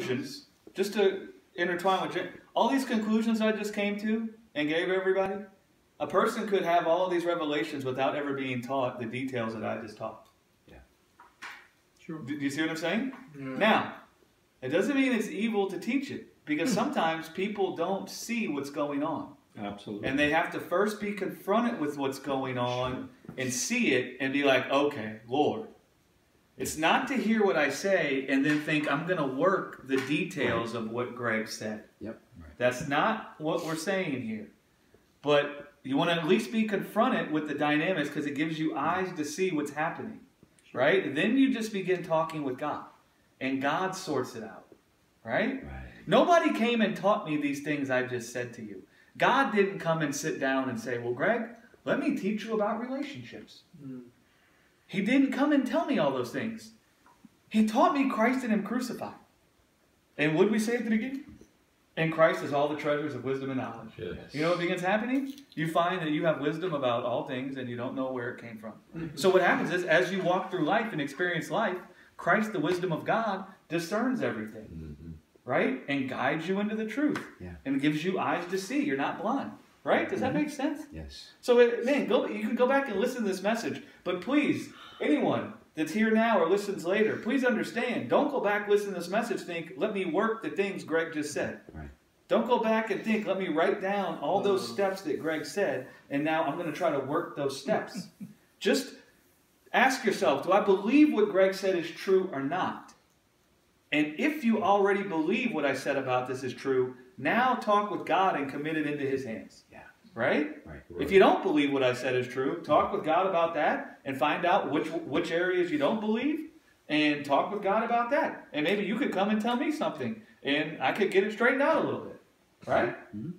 conclusions, just to intertwine with all these conclusions I just came to and gave everybody, a person could have all of these revelations without ever being taught the details that I just taught. Yeah. Sure. Do you see what I'm saying? Yeah. Now, it doesn't mean it's evil to teach it, because sometimes people don't see what's going on. Absolutely. And they have to first be confronted with what's going on and see it and be like, okay, Lord. It's not to hear what I say and then think I'm going to work the details of what Greg said. Yep. Right. That's not what we're saying here. But you want to at least be confronted with the dynamics, because it gives you eyes to see what's happening. Right? And then you just begin talking with God. And God sorts it out. Right? Right. Nobody came and taught me these things I just said to you. God didn't come and sit down and say, well, Greg, let me teach you about relationships. He didn't come and tell me all those things. He taught me Christ and Him crucified. And what did we say at the beginning? In Christ is all the treasures of wisdom and knowledge. Yes. You know what begins happening? You find that you have wisdom about all things and you don't know where it came from. So what happens is, as you walk through life and experience life, Christ, the wisdom of God, discerns everything. Right? And guides you into the truth. Yeah. And gives you eyes to see. You're not blind. Right? Does that make sense? Yes. So, man, you can go back and listen to this message. But please, anyone that's here now or listens later, please understand, don't go back, listen to this message, think, let me work the things Greg just said. Right. Don't go back and think, let me write down all those steps that Greg said, and now I'm going to try to work those steps. Just ask yourself, do I believe what Greg said is true or not? And if you already believe what I said about this is true, now talk with God and commit it into His hands. Yeah. Right? Right. If you don't believe what I said is true, talk with God about that and find out which areas you don't believe, and talk with God about that. And maybe you could come and tell me something, and I could get it straightened out a little bit. Right? Mm-hmm.